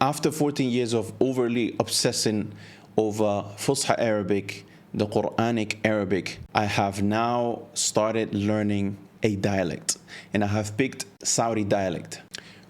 After 14 years of overly obsessing over Fusha Arabic, the Quranic Arabic, I have now started learning a dialect, and I have picked Saudi dialect.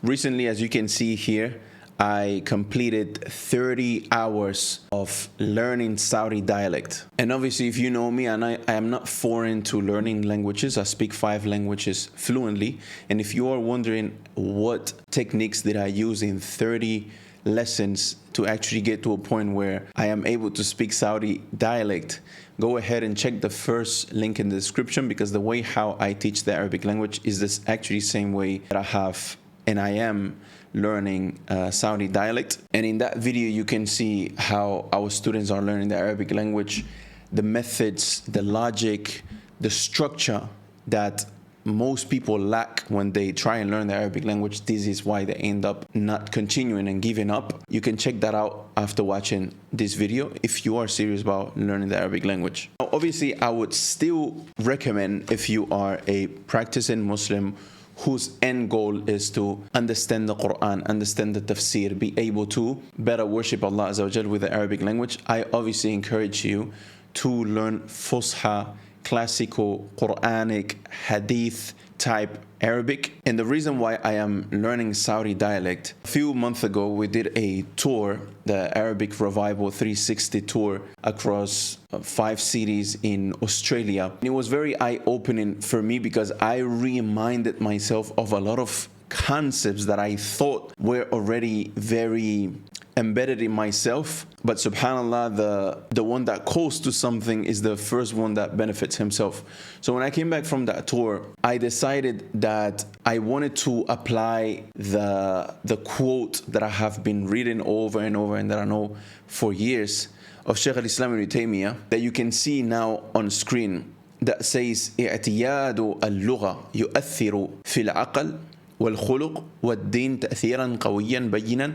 Recently, as you can see here, I completed 30 hours of learning Saudi dialect. And obviously, if you know me, and I am not foreign to learning languages. I speak 5 languages fluently. And if you are wondering what techniques did I use in 30 lessons to actually get to a point where I am able to speak Saudi dialect, go ahead and check the first link in the description, because the way how I teach the Arabic language is this actually same way that I have and I am learning Saudi dialect. And in that video you can see how our students are learning the Arabic language, the methods, the logic, the structure that most people lack when they try and learn the Arabic language. This is why they end up not continuing and giving up. You can check that out after watching this video if you are serious about learning the Arabic language. Now, obviously, I would still recommend, if you are a practicing Muslim whose end goal is to understand the Quran, understand the tafsir, be able to better worship Allah Azza wa Jal with the Arabic language, I obviously encourage you to learn Fusha, classical, Quranic, Hadith type Arabic. And the reason why I am learning Saudi dialect, a few months ago we did a tour, the Arabic Revival 360 tour across 5 cities in Australia. And it was very eye-opening for me because I reminded myself of a lot of concepts that I thought were already very embedded in myself, but subhanallah, the one that calls to something is the first one that benefits himself. So when I came back from that tour, I decided that I wanted to apply the quote that I have been reading over and over and that I know for years of Shaykh al-Islam ibn Taymiyyah, that you can see now on screen, that says اعتياد اللغة يؤثر في العقل والخلق والدين تأثيرا قويا بينا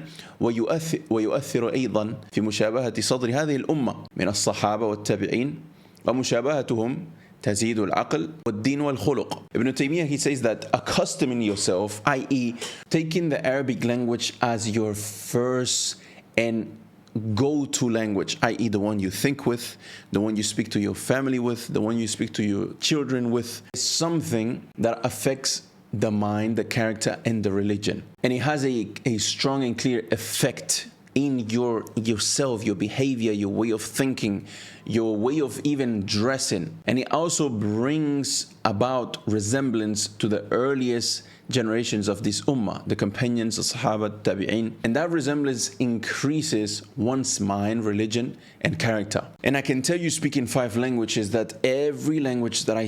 ويؤثر أيضا في مشابهة صدر هذه الأمة من الصحابة والتابعين ومشابهتهم تزيد العقل والدين والخلق. Ibn Taymiyyah, he says that accustoming yourself, i.e. taking the Arabic language as your first and go-to language, i.e. the one you think with, the one you speak to your family with, the one you speak to your children with, is something that affects the mind, the character, and the religion. And it has a strong and clear effect in yourself, your behavior, your way of thinking, your way of even dressing. And it also brings about resemblance to the earliest generations of this ummah, the companions, the Sahaba, Tabi'in. And that resemblance increases one's mind, religion, and character. And I can tell you, speaking 5 languages, that every language that I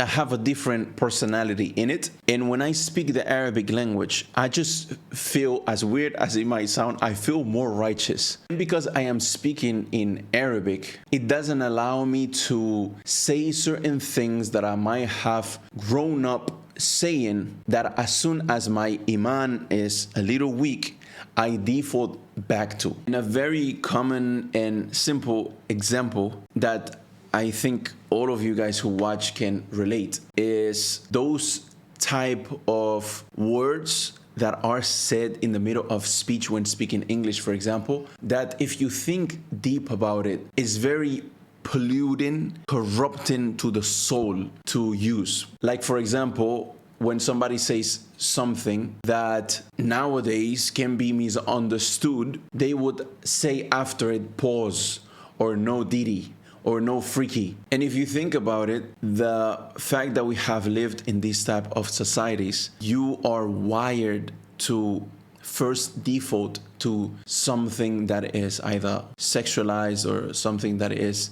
have a different personality in it. And when I speak the Arabic language, I just feel, as weird as it might sound, I feel more righteous. And because I am speaking in Arabic, it doesn't allow me to say certain things that I might have grown up saying, that as soon as my iman is a little weak, I default back to. And a very common and simple example that I think all of you guys who watch can relate is those type of words that are said in the middle of speech when speaking English, for example, that if you think deep about it, is very polluting, corrupting to the soul to use. Like, for example, when somebody says something that nowadays can be misunderstood, they would say after it, pause, or no diddy, or no freaky. And if you think about it, the fact that we have lived in this type of societies, you are wired to first default to something that is either sexualized or something that is,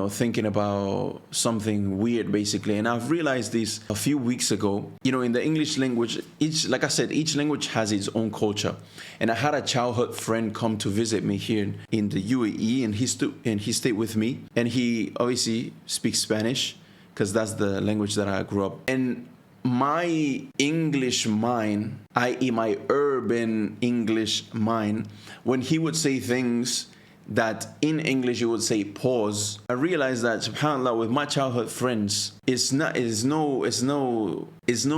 thinking about something weird, basically. And I've realized this a few weeks ago. In the English language, each language has its own culture. And I had a childhood friend come to visit me here in the UAE, and he stayed with me. And he obviously speaks Spanish because that's the language that I grew up. And my English mind, i.e. my urban English mind, when he would say things, that in English you would say pause, I realized that, subhanAllah, with my childhood friends, it's no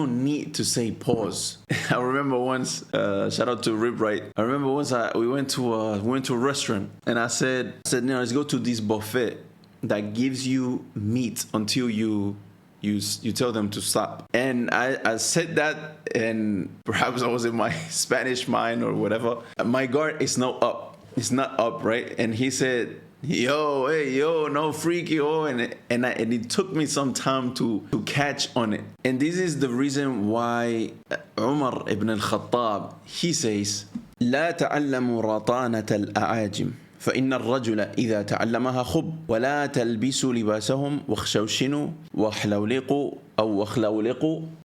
need to say pause. I remember once, shout out to Rib Right. I remember once we went to a restaurant, and I said, let's go to this buffet that gives you meat until you tell them to stop. And I said that, and perhaps I was in my Spanish mind or whatever. My guard is not up. It's not up, right? And he said, yo, no freaky, and it took me some time to catch on it. And this is the reason why Umar ibn al-Khattab, he says, لا تعلموا رطانة الأعاجم فإن الرجل إذا تعلمها خب ولا تلبسوا لباسهم واخشوشنوا واحلولقوا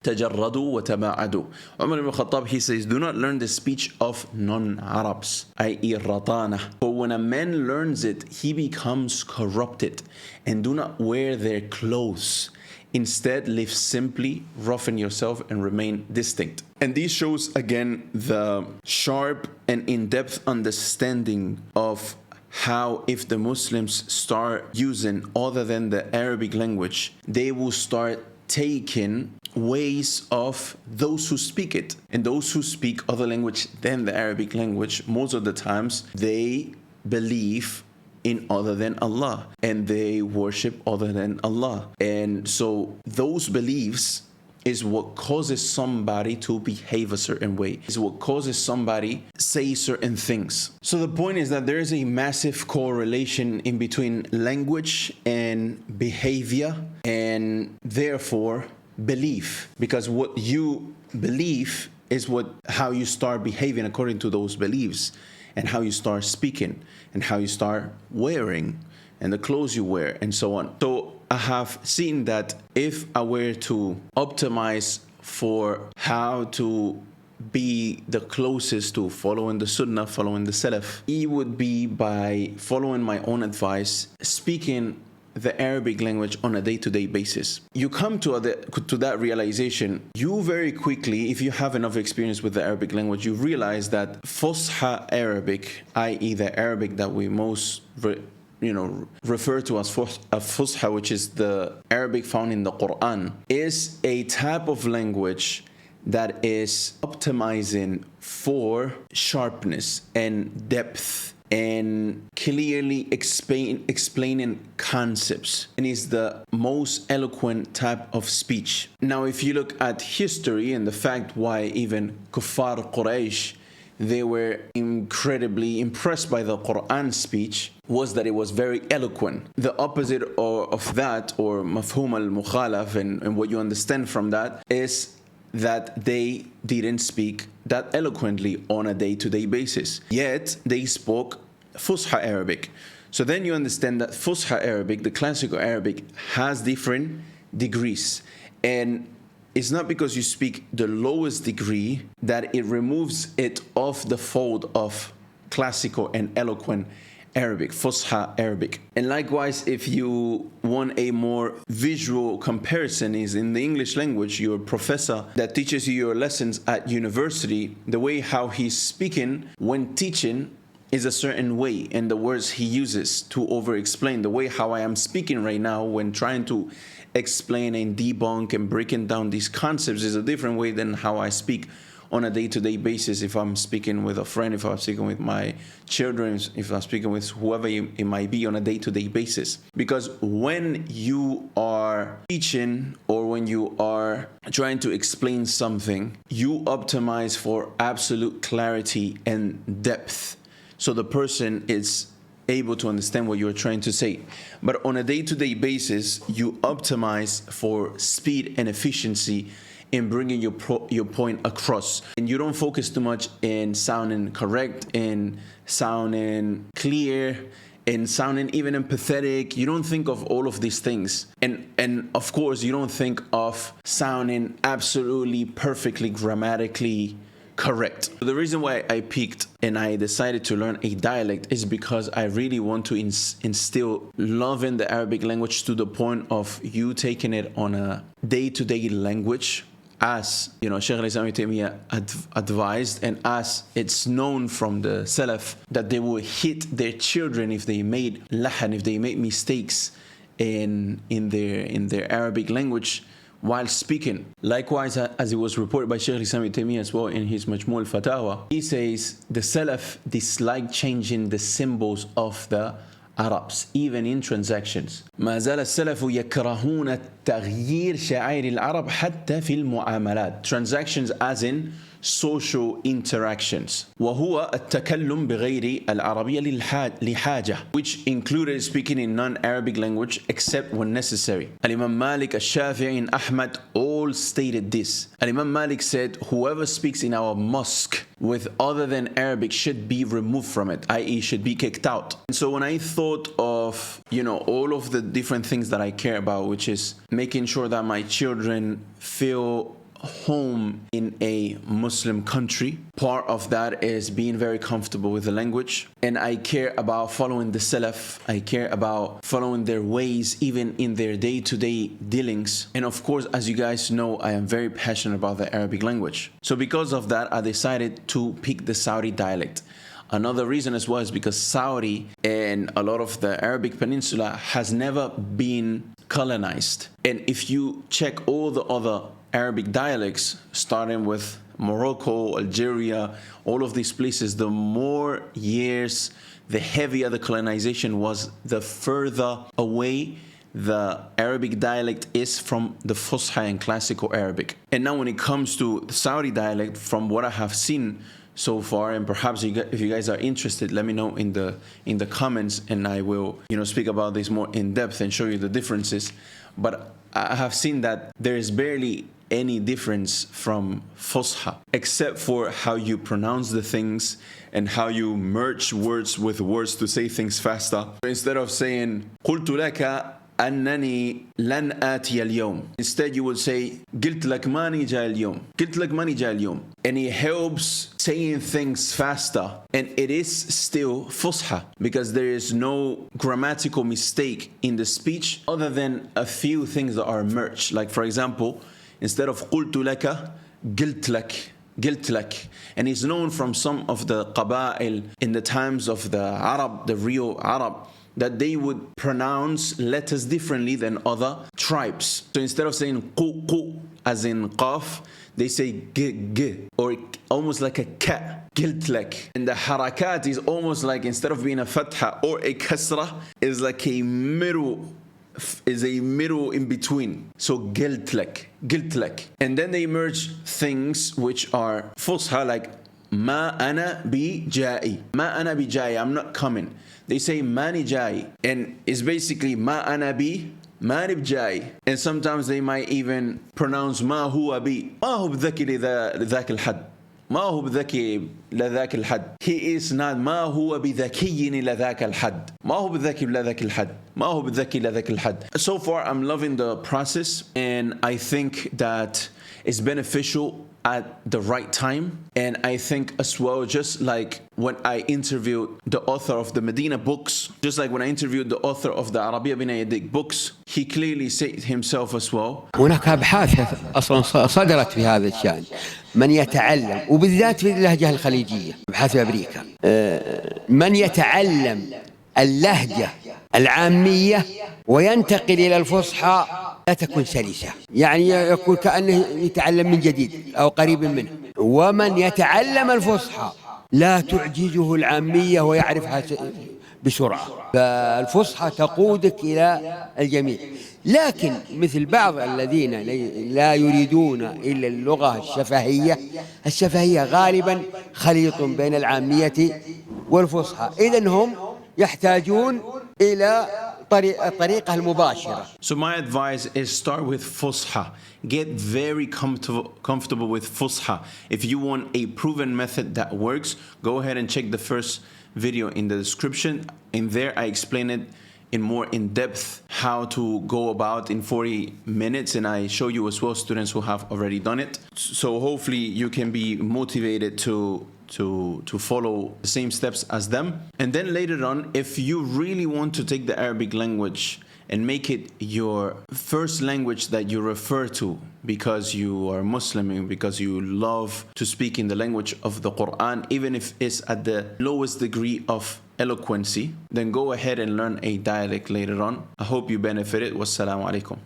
تجردوا وتباعدوا. Umar ibn Khattab, he says, do not learn the speech of non-Arabs, i.e. ratana. For when a man learns it, he becomes corrupted. And do not wear their clothes. Instead, live simply, roughen yourself, and remain distinct. And this shows again the sharp and in-depth understanding of how if the Muslims start using other than the Arabic language, they will start taking ways of those who speak it. And those who speak other language than the Arabic language, most of the times they believe in other than Allah, and they worship other than Allah. And so those beliefs is what causes somebody to behave a certain way, is what causes somebody say certain things. So the point is that there is a massive correlation in between language and behavior, and therefore belief, because what you believe is how you start behaving according to those beliefs, and how you start speaking, and how you start wearing, and the clothes you wear, and so on. So I have seen that if I were to optimize for how to be the closest to following the Sunnah, following the Salaf, it would be by following my own advice, speaking the Arabic language on a day-to-day basis. You come to that realization, you very quickly, if you have enough experience with the Arabic language, you realize that Fusha Arabic, i.e. the Arabic that we most refer to as Fusha, which is the Arabic found in the Quran, is a type of language that is optimizing for sharpness and depth and clearly explaining concepts, and is the most eloquent type of speech. Now, if you look at history and the fact why even Kuffar Quraysh, they were incredibly impressed by the Quran speech, was that it was very eloquent. The opposite of that, or mafhum al-mukhalaf, and what you understand from that, is that they didn't speak that eloquently on a day-to-day basis. Yet, they spoke Fusha Arabic. So then you understand that Fusha Arabic, the classical Arabic, has different degrees. And it's not because you speak the lowest degree that it removes it off the fold of classical and eloquent Arabic, Fusha Arabic. And likewise, if you want a more visual comparison, is in the English language, your professor that teaches you your lessons at university, the way how he's speaking when teaching is a certain way, and the words he uses to over-explain, the way how I am speaking right now when trying to explain and debunk and breaking down these concepts is a different way than how I speak on a day-to-day basis. If I'm speaking with a friend, if I'm speaking with my children, if I'm speaking with whoever it might be on a day-to-day basis. Because when you are teaching or when you are trying to explain something, you optimize for absolute clarity and depth, so the person is able to understand what you're trying to say. But on a day-to-day basis, you optimize for speed and efficiency in bringing your point across. And you don't focus too much in sounding correct, in sounding clear, in sounding even empathetic. You don't think of all of these things. And of course, you don't think of sounding absolutely perfectly grammatically correct. The reason why I peaked and I decided to learn a dialect is because I really want to instill love in the Arabic language to the point of you taking it on a day-to-day language as Shaykh al-Islam Ibn Taymiyyah advised, and as it's known from the Salaf, that they will hit their children if they made lahan, if they made mistakes in their Arabic language while speaking. Likewise, as it was reported by Shaykh al-Islam Ibn Taymiyyah as well in his Majmu' al-Fatawa, he says the Salaf dislike changing the symbols of the Arabs, even in transactions. ما زال السلف يكرهون تغيير شعائر العرب حتى في المعاملات. Transactions as in social interactions. وهو التكلم بغير العربية لحاجة, which included speaking in non-Arabic language except when necessary. Al-Imam Malik, Al-Shafi'i, and Ahmad all stated this. Al-Imam Malik said, whoever speaks in our mosque with other than Arabic should be removed from it, i.e. should be kicked out. And so when I thought of, all of the different things that I care about, which is making sure that my children feel home in a Muslim country, part of that is being very comfortable with the language. And I care about following the Salaf. I care about following their ways, even in their day-to-day dealings. And of course, as you guys know, I am very passionate about the Arabic language. So because of that, I decided to pick the Saudi dialect. Another reason as well is because Saudi and a lot of the Arabic Peninsula has never been colonized. And if you check all the other Arabic dialects, starting with Morocco, Algeria, all of these places, the more years, the heavier the colonization was, the further away the Arabic dialect is from the Fusha and classical Arabic. And now when it comes to the Saudi dialect, from what I have seen so far, and perhaps if you guys are interested, let me know in the comments, and I will speak about this more in depth and show you the differences. But I have seen that there is barely any difference from Fusha, except for how you pronounce the things and how you merge words with words to say things faster. Instead of saying قلت لك أنني لن آتي اليوم, instead you will say قلت لك ماني جاي اليوم, قلت لك ماني جاي اليوم. And it helps saying things faster, and it is still Fusha because there is no grammatical mistake in the speech other than a few things that are merged. Like for example, instead of قلت لك, قلت لك, قلت لك. And it's known from some of the qaba'il in the times of the Arab, the real Arab, that they would pronounce letters differently than other tribes. So instead of saying qu as in qaf, they say g, or almost like a ka, قلت لك. And the harakat is almost like, instead of being a fatha or a kasra, is like a middle in between. So قلت لك. And then they merge things which are Fusha, like ما أنا بجائي, ما أنا بجائي, I'm not coming. They say ماني جاي, and it's basically ما أنا بي ماني بجاي. And sometimes they might even pronounce ما هو بي, ما هو بذكي لذاك الحد, ما هو بذكي لذاك الحد. He is not ما هو بذكي لذاك الحد, ما هو بذكي لذاك الحد, ما هو بذكي لذاك الحد. So far I'm loving the process, and I think that it's beneficial at the right time. And I think as well, just like when I interviewed the author of the Medina books, just like when I interviewed the author of the Arabiya bin Yadik books, he clearly said himself as well. هناك أبحاث أصلا صدرت في هذا الشأن، من يتعلم وبالذات في اللهجة الخليجية، أبحاث في أمريكا، من يتعلم اللهجة العامية وينتقل إلى الفصحى لا تكون سلسة، يعني يكون كأنه يتعلم من جديد أو قريب منه. ومن يتعلم الفصحى لا تعجزه العامية ويعرفها بسرعة، فالفصحى تقودك إلى الجميع. لكن مثل بعض الذين لا يريدون إلا اللغة الشفهية غالبا خليط بين العامية والفصحى، إذن هم يحتاجون إلى الطريقة المباشرة. So my advice is start with Fusha. Get very comfortable with Fusha. If you want a proven method that works, go ahead and check the first video in the description. In there I explain it in more in depth how to go about in 40 minutes, and I show you as well students who have already done it. So hopefully you can be motivated to follow the same steps as them. And then later on, if you really want to take the Arabic language and make it your first language that you refer to because you are Muslim and because you love to speak in the language of the Quran, even if it's at the lowest degree of eloquency, then go ahead and learn a dialect later on. I hope you benefited. Wassalamu alaikum.